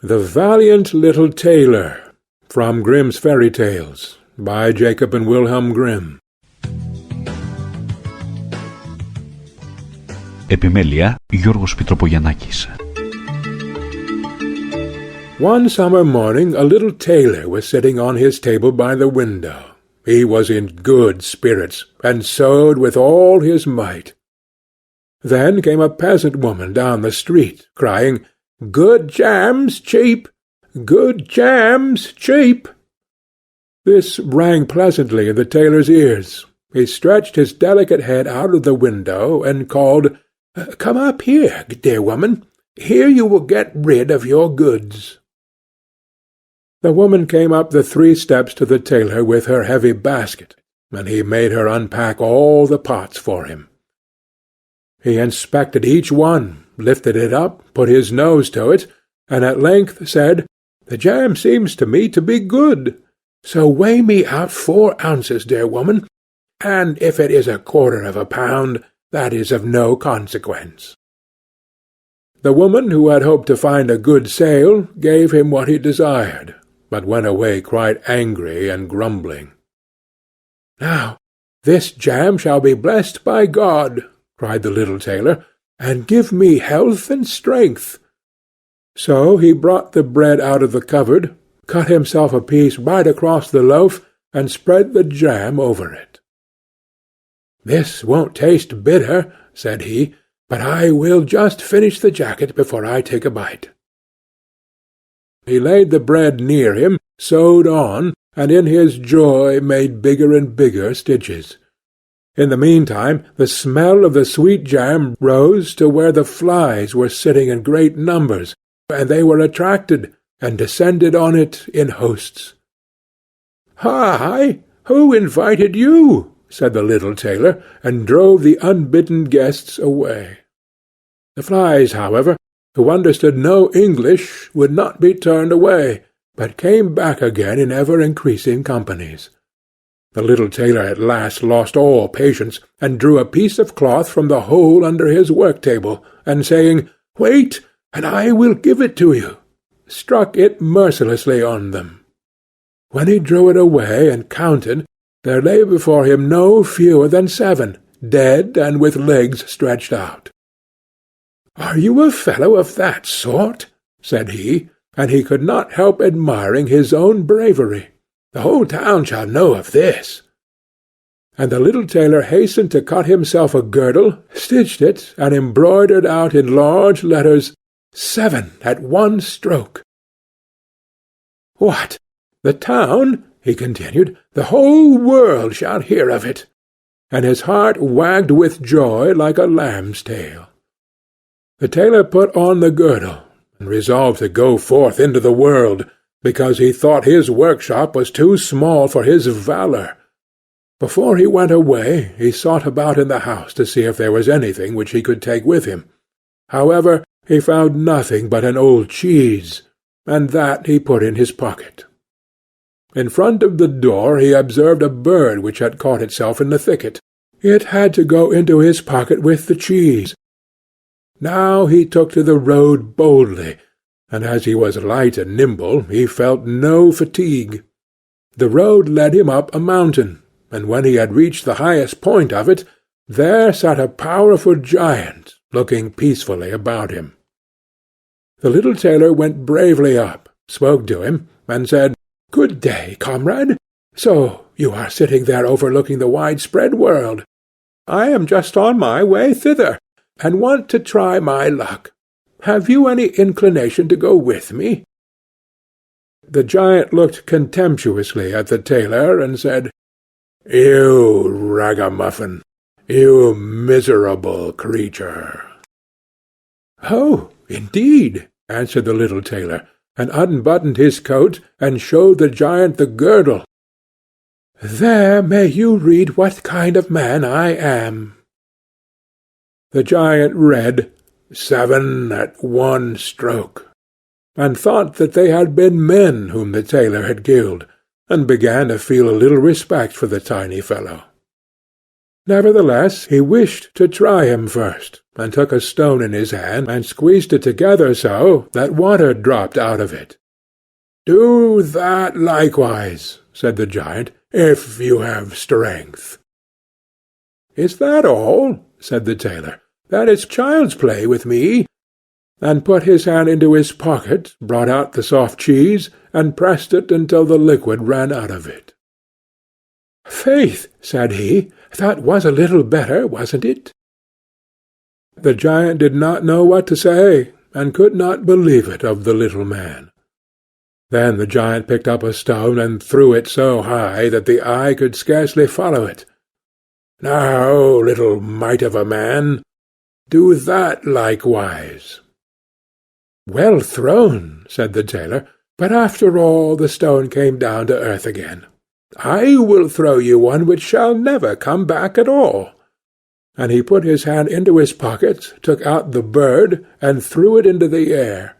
The Valiant Little Tailor, from Grimm's Fairy Tales, by Jacob and Wilhelm Grimm. Επιμέλεια Γιώργος Πιτροπογιαννάκης. One summer morning a little tailor was sitting on his table by the window. He was in good spirits, and sewed with all his might. Then came a peasant woman down the street, crying, "Good jams, cheap! Good jams, cheap!" This rang pleasantly in the tailor's ears. He stretched his delicate head out of the window, and called, "Come up here, dear woman. Here you will get rid of your goods." The woman came up the 3 steps to the tailor with her heavy basket, and he made her unpack all the pots for him. He inspected each one, lifted it up, put his nose to it, and at length said, "The jam seems to me to be good. So weigh me out 4 ounces, dear woman, and if it is 1/4 of a pound, that is of no consequence." The woman, who had hoped to find a good sale, gave him what he desired, but went away quite angry and grumbling. "Now this jam shall be blessed by God," cried the little tailor, "and give me health and strength." So he brought the bread out of the cupboard, cut himself a piece right across the loaf, and spread the jam over it. "This won't taste bitter," said he, "but I will just finish the jacket before I take a bite." He laid the bread near him, sewed on, and in his joy made bigger and bigger stitches. In the meantime the smell of the sweet jam rose to where the flies were sitting in great numbers, and they were attracted, and descended on it in hosts. "Hi! Who invited you?" said the little tailor, and drove the unbidden guests away. The flies, however, who understood no English, would not be turned away, but came back again in ever-increasing companies. The little tailor at last lost all patience, and drew a piece of cloth from the hole under his work-table, and saying, "Wait, and I will give it to you," struck it mercilessly on them. When he drew it away and counted, there lay before him no fewer than 7, dead and with legs stretched out. "Are you a fellow of that sort?" said he, and he could not help admiring his own bravery. "The whole town shall know of this." And the little tailor hastened to cut himself a girdle, stitched it, and embroidered out in large letters, "7 at one stroke." "What, the town?" he continued. "The whole world shall hear of it." And his heart wagged with joy like a lamb's tail. The tailor put on the girdle, and resolved to go forth into the world, because he thought his workshop was too small for his valour. Before he went away he sought about in the house to see if there was anything which he could take with him. However, he found nothing but an old cheese, and that he put in his pocket. In front of the door he observed a bird which had caught itself in the thicket. It had to go into his pocket with the cheese. Now he took to the road boldly, and as he was light and nimble he felt no fatigue. The road led him up a mountain, and when he had reached the highest point of it, there sat a powerful giant, looking peacefully about him. The little tailor went bravely up, spoke to him, and said, "Good day, comrade. So you are sitting there overlooking the widespread world. I am just on my way thither, and want to try my luck. Have you any inclination to go with me?" The giant looked contemptuously at the tailor, and said, "You ragamuffin! You miserable creature!" "Oh, indeed!" answered the little tailor, and unbuttoned his coat, and showed the giant the girdle. "There may you read what kind of man I am." The giant read, "7 at one stroke," and thought that they had been men whom the tailor had killed, and began to feel a little respect for the tiny fellow. Nevertheless, he wished to try him first, and took a stone in his hand, and squeezed it together so that water dropped out of it. "Do that likewise," said the giant, "if you have strength." "Is that all?" said the tailor. "That is child's play with me," and put his hand into his pocket, brought out the soft cheese, and pressed it until the liquid ran out of it. "Faith," said he, "that was a little better, wasn't it?" The giant did not know what to say, and could not believe it of the little man. Then the giant picked up a stone and threw it so high that the eye could scarcely follow it. "Now, little mite of a man, do that likewise." "Well thrown," said the tailor, "but after all the stone came down to earth again. I will throw you one which shall never come back at all." And he put his hand into his pocket, took out the bird, and threw it into the air.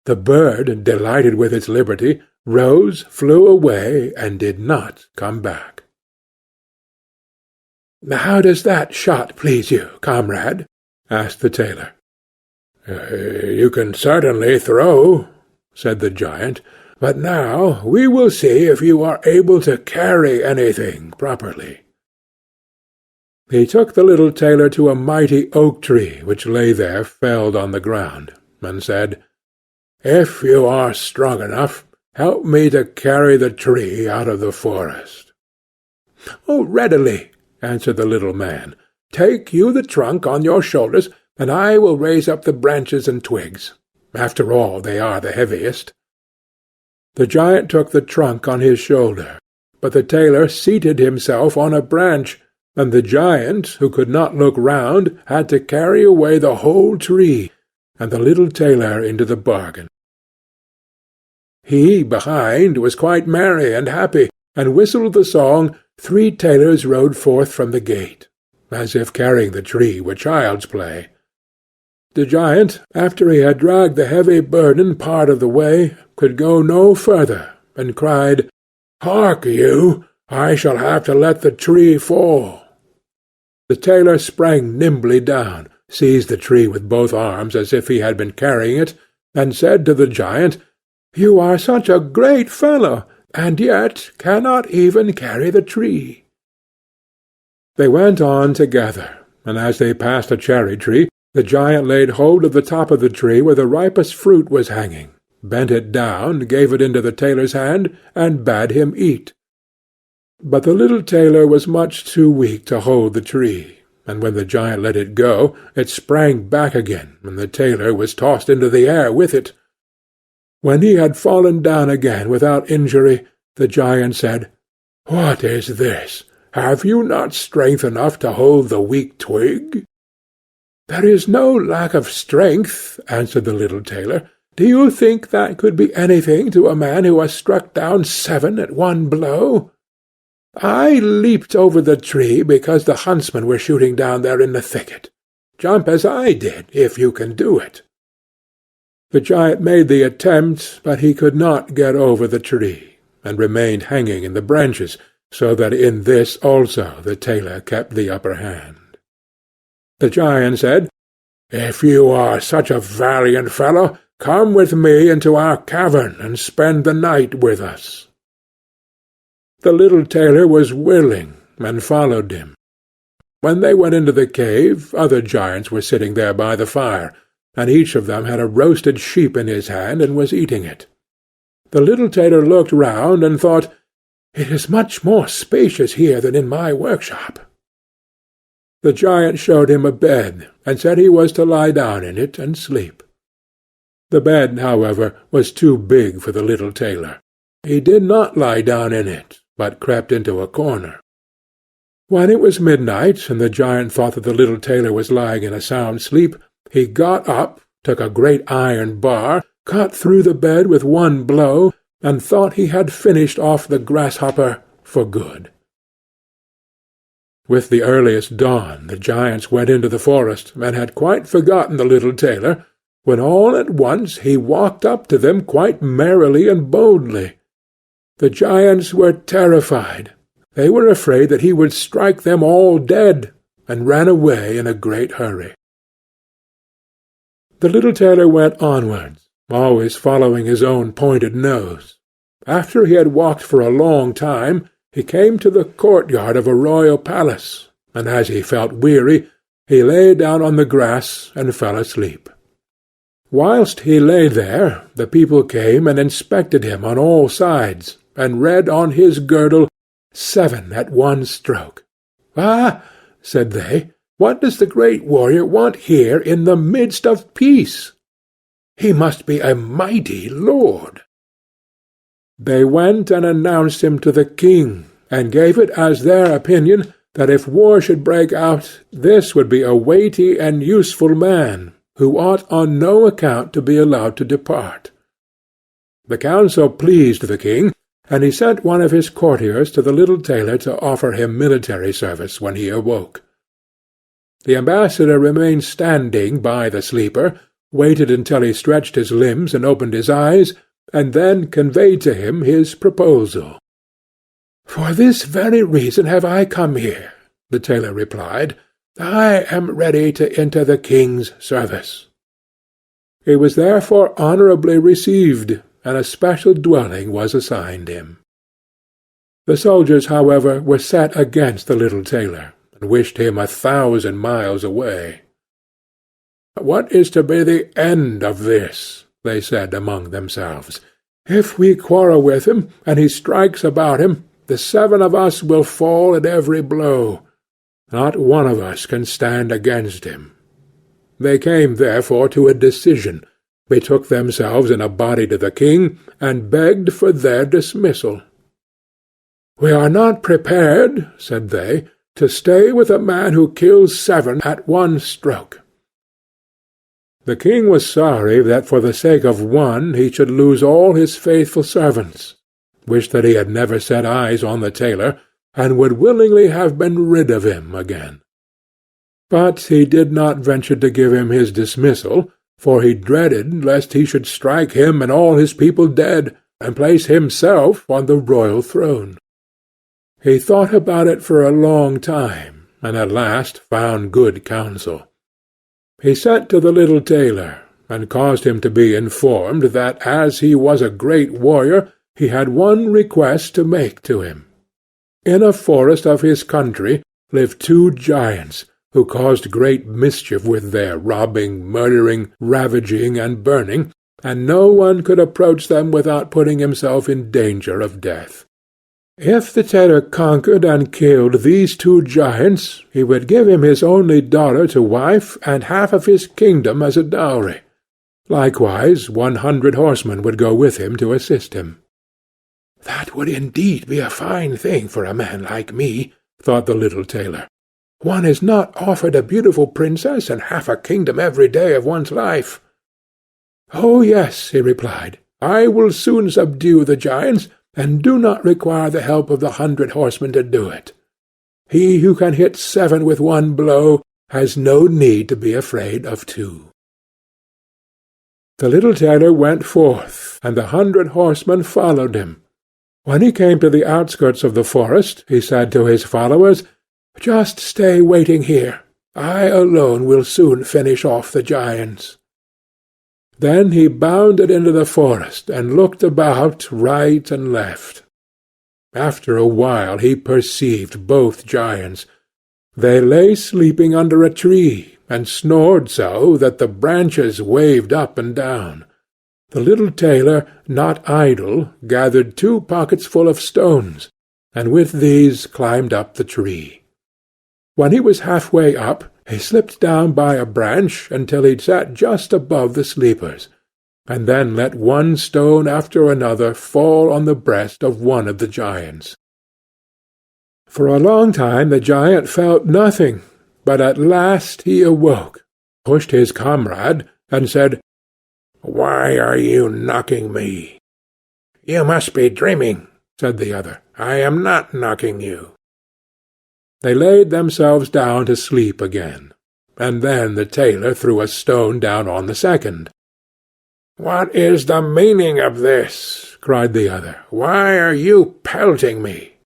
The bird, delighted with its liberty, rose, flew away, and did not come back. "How does that shot please you, comrade?" asked the tailor. "You can certainly throw," said the giant, "but now we will see if you are able to carry anything properly." He took the little tailor to a mighty oak tree which lay there felled on the ground, and said, "If you are strong enough, help me to carry the tree out of the forest." "Oh, readily," answered the little man. "Take you the trunk on your shoulders, and I will raise up the branches and twigs. After all, they are the heaviest." The giant took the trunk on his shoulder, but the tailor seated himself on a branch, and the giant, who could not look round, had to carry away the whole tree, and the little tailor into the bargain. He, behind, was quite merry and happy, and whistled the song, "Three tailors rode forth from the gate," as if carrying the tree were child's play. The giant, after he had dragged the heavy burden part of the way, could go no further, and cried, "Hark you! I shall have to let the tree fall." The tailor sprang nimbly down, seized the tree with both arms as if he had been carrying it, and said to the giant, "You are such a great fellow, and yet cannot even carry the tree." They went on together, and as they passed a cherry tree, the giant laid hold of the top of the tree where the ripest fruit was hanging, bent it down, gave it into the tailor's hand, and bade him eat. But the little tailor was much too weak to hold the tree, and when the giant let it go, it sprang back again, and the tailor was tossed into the air with it. When he had fallen down again without injury, the giant said, "What is this? Have you not strength enough to hold the weak twig?" "There is no lack of strength," answered the little tailor. "Do you think that could be anything to a man who has struck down 7 at one blow? I leaped over the tree because the huntsmen were shooting down there in the thicket. Jump as I did, if you can do it." The giant made the attempt, but he could not get over the tree, and remained hanging in the branches, so that in this also the tailor kept the upper hand. The giant said, "If you are such a valiant fellow, come with me into our cavern and spend the night with us." The little tailor was willing, and followed him. When they went into the cave, other giants were sitting there by the fire, and each of them had a roasted sheep in his hand and was eating it. The little tailor looked round and thought, "It is much more spacious here than in my workshop." The giant showed him a bed, and said he was to lie down in it and sleep. The bed, however, was too big for the little tailor. He did not lie down in it, but crept into a corner. When it was midnight, and the giant thought that the little tailor was lying in a sound sleep, he got up, took a great iron bar, cut through the bed with one blow, and thought he had finished off the grasshopper for good. With the earliest dawn the giants went into the forest, and had quite forgotten the little tailor, when all at once he walked up to them quite merrily and boldly. The giants were terrified, They were afraid that he would strike them all dead, and ran away in a great hurry. The little tailor went onwards, always following his own pointed nose. After he had walked for a long time, he came to the courtyard of a royal palace, and as he felt weary, he lay down on the grass and fell asleep. Whilst he lay there, the people came and inspected him on all sides, and read on his girdle 7 at one stroke. "Ah," said they, "what does the great warrior want here in the midst of peace? He must be a mighty lord." They went and announced him to the king, and gave it as their opinion that if war should break out, this would be a weighty and useful man, who ought on no account to be allowed to depart. The council pleased the king, and he sent one of his courtiers to the little tailor to offer him military service when he awoke. The ambassador remained standing by the sleeper, waited until he stretched his limbs and opened his eyes, and then conveyed to him his proposal. "For this very reason have I come here," the tailor replied. "I am ready to enter the king's service." He was therefore honourably received, and a special dwelling was assigned him. The soldiers, however, were set against the little tailor, and wished him 1,000 miles away. "What is to be the end of this?" they said among themselves. "If we quarrel with him, and he strikes about him, the 7 of us will fall at every blow. Not one of us can stand against him." They came therefore to a decision, betook themselves in a body to the king, and begged for their dismissal. "We are not prepared," said they, "to stay with a man who kills 7 at one stroke." The king was sorry that for the sake of one he should lose all his faithful servants, wished that he had never set eyes on the tailor, and would willingly have been rid of him again. But he did not venture to give him his dismissal, for he dreaded lest he should strike him and all his people dead, and place himself on the royal throne. He thought about it for a long time, and at last found good counsel. He sent to the little tailor, and caused him to be informed that as he was a great warrior, he had one request to make to him. In a forest of his country lived 2 giants, who caused great mischief with their robbing, murdering, ravaging, and burning, and no one could approach them without putting himself in danger of death. If the tailor conquered and killed these 2 giants, he would give him his only daughter to wife, and half of his kingdom as a dowry. Likewise 100 horsemen would go with him to assist him. "That would indeed be a fine thing for a man like me," thought the little tailor. "One is not offered a beautiful princess and half a kingdom every day of one's life." "Oh, yes," he replied, "I will soon subdue the giants, and do not require the help of the 100 horsemen to do it. He who can hit 7 with one blow has no need to be afraid of 2. The little tailor went forth, and the 100 horsemen followed him. When he came to the outskirts of the forest, he said to his followers, "Just stay waiting here. I alone will soon finish off the giants." Then he bounded into the forest, and looked about right and left. After a while he perceived both giants. They lay sleeping under a tree, and snored so that the branches waved up and down. The little tailor, not idle, gathered 2 pockets full of stones, and with these climbed up the tree. When he was half-way up, he slipped down by a branch until he sat just above the sleepers, and then let one stone after another fall on the breast of one of the giants. For a long time the giant felt nothing, but at last he awoke, pushed his comrade, and said, "Why are you knocking me?" "You must be dreaming," said the other. "I am not knocking you." They laid themselves down to sleep again, and then the tailor threw a stone down on the second. "What is the meaning of this?" cried the other. "Why are you pelting me?"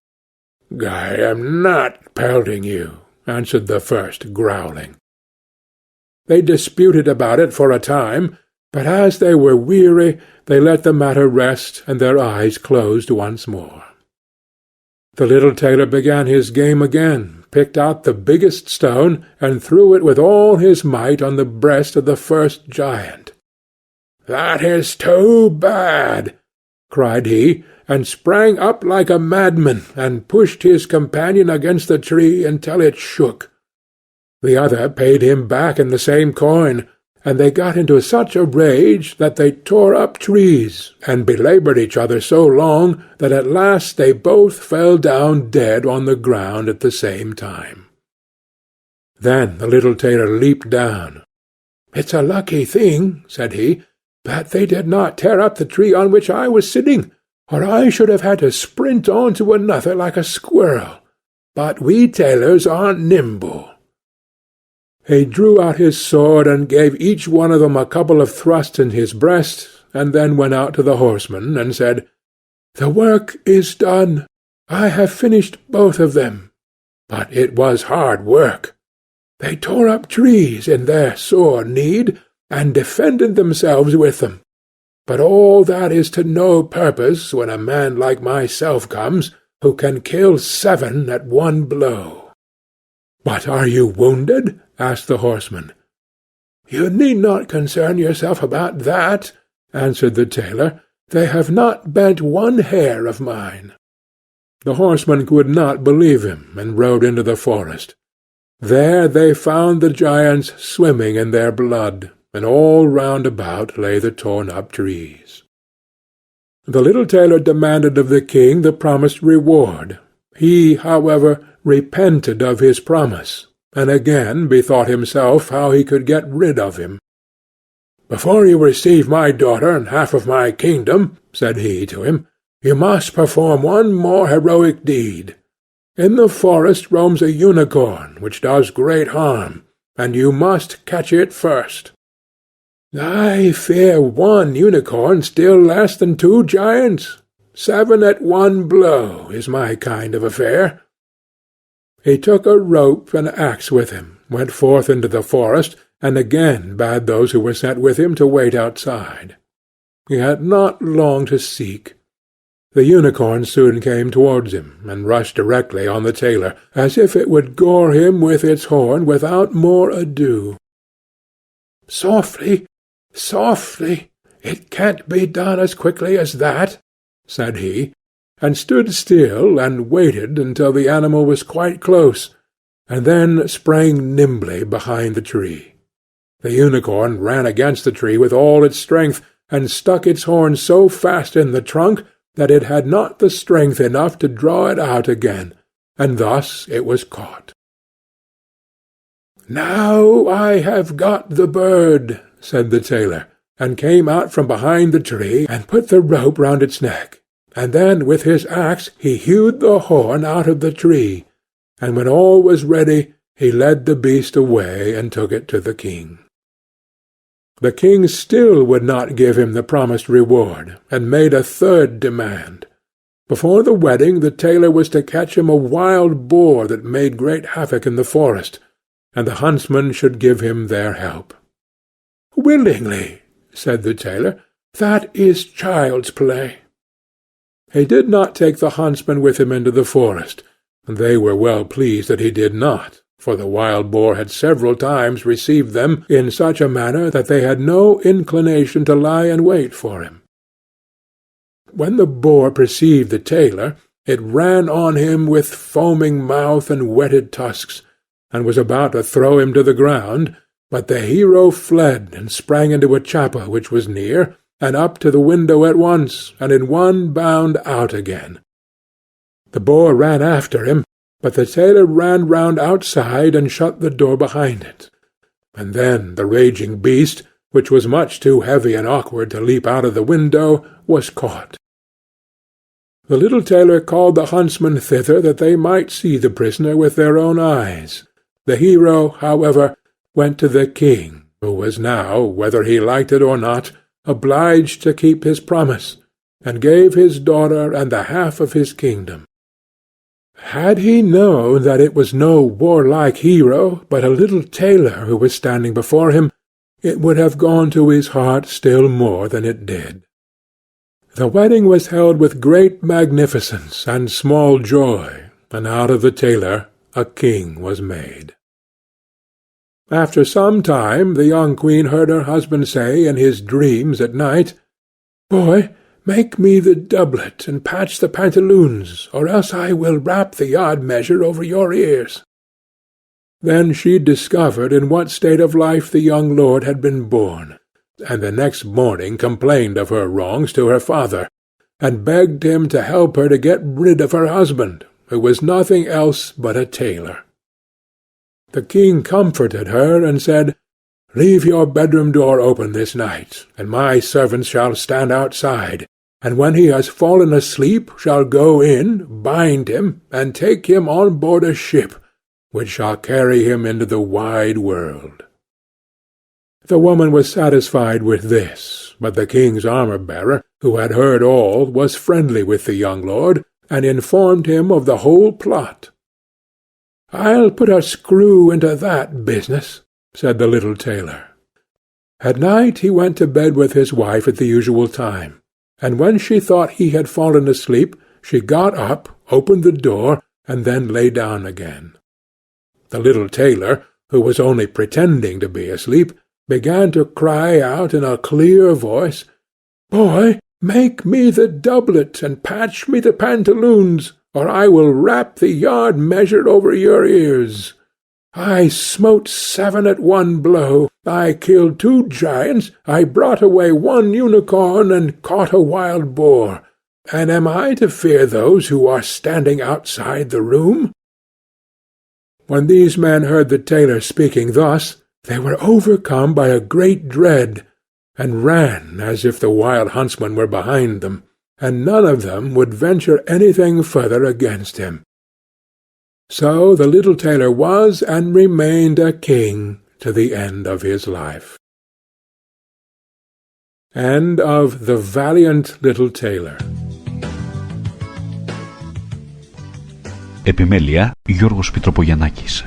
"I am not pelting you," answered the first, growling. They disputed about it for a time, but as they were weary, they let the matter rest, and their eyes closed once more. The little tailor began his game again, picked out the biggest stone, and threw it with all his might on the breast of the first giant. "That is too bad," cried he, and sprang up like a madman, and pushed his companion against the tree until it shook. The other paid him back in the same coin, and they got into such a rage that they tore up trees, and belaboured each other so long that at last they both fell down dead on the ground at the same time. Then the little tailor leaped down. "It's a lucky thing," said he, "that they did not tear up the tree on which I was sitting, or I should have had to sprint on to another like a squirrel. But we tailors are nimble." He drew out his sword and gave each one of them a couple of thrusts in his breast, and then went out to the horsemen and said, "The work is done. I have finished both of them. But it was hard work. They tore up trees in their sore need, and defended themselves with them. But all that is to no purpose when a man like myself comes, who can kill 7 at one blow." "But are you wounded?" asked the horseman. "You need not concern yourself about that," answered the tailor. "They have not bent one hair of mine." The horseman could not believe him, and rode into the forest. There they found the giants swimming in their blood, and all round about lay the torn-up trees. The little tailor demanded of the king the promised reward. He, however, repented of his promise, and again bethought himself how he could get rid of him. "Before you receive my daughter and half of my kingdom," said he to him, "you must perform one more heroic deed. In the forest roams a unicorn which does great harm, and you must catch it first." "I fear one unicorn still less than 2 giants. 7 at one blow is my kind of affair." He took a rope and axe with him, went forth into the forest, and again bade those who were sent with him to wait outside. He had not long to seek. The unicorn soon came towards him, and rushed directly on the tailor, as if it would gore him with its horn without more ado. "Softly, softly! It can't be done as quickly as that," said he, and stood still and waited until the animal was quite close, and then sprang nimbly behind the tree. The unicorn ran against the tree with all its strength, and stuck its horn so fast in the trunk that it had not the strength enough to draw it out again, and thus it was caught. "Now I have got the bird," said the tailor, and came out from behind the tree, and put the rope round its neck, and then with his axe he hewed the horn out of the tree, and when all was ready he led the beast away and took it to the king. The king still would not give him the promised reward, and made a third demand. Before the wedding the tailor was to catch him a wild boar that made great havoc in the forest, and the huntsmen should give him their help. "Willingly," said the tailor. "That is child's play." He did not take the huntsmen with him into the forest, and they were well pleased that he did not, for the wild boar had several times received them in such a manner that they had no inclination to lie in wait for him. When the boar perceived the tailor, it ran on him with foaming mouth and whetted tusks, and was about to throw him to the ground, but the hero fled and sprang into a chapel which was near, and up to the window at once, and in one bound out again. The boar ran after him, but the tailor ran round outside and shut the door behind it. And then the raging beast, which was much too heavy and awkward to leap out of the window, was caught. The little tailor called the huntsmen thither that they might see the prisoner with their own eyes. The hero, however, went to the king, who was now, whether he liked it or not, obliged to keep his promise, and gave his daughter and the half of his kingdom. Had he known that it was no warlike hero, but a little tailor who was standing before him, it would have gone to his heart still more than it did. The wedding was held with great magnificence and small joy, and out of the tailor a king was made. After some time the young queen heard her husband say in his dreams at night, "Boy, make me the doublet and patch the pantaloons, or else I will wrap the yard measure over your ears." Then she discovered in what state of life the young lord had been born, and the next morning complained of her wrongs to her father, and begged him to help her to get rid of her husband, who was nothing else but a tailor. The king comforted her and said, "Leave your bedroom door open this night, and my servants shall stand outside, and when he has fallen asleep shall go in, bind him, and take him on board a ship, which shall carry him into the wide world." The woman was satisfied with this, but the king's armour-bearer, who had heard all, was friendly with the young lord, and informed him of the whole plot. "I'll put a screw into that business," said the little tailor. At night he went to bed with his wife at the usual time, and when she thought he had fallen asleep, she got up, opened the door, and then lay down again. The little tailor, who was only pretending to be asleep, began to cry out in a clear voice, "Boy, make me the doublet and patch me the pantaloons, or I will wrap the yard measure over your ears. I smote 7 at one blow, I killed 2 giants, I brought away 1 unicorn, and caught a wild boar, and am I to fear those who are standing outside the room?" When these men heard the tailor speaking thus, they were overcome by a great dread, and ran as if the wild huntsman were behind them, and none of them would venture anything further against him. So the little tailor was and remained a king to the end of his life. End of The Valiant Little Tailor. Επιμέλεια Γιώργος Πιτροπογιαννάκης.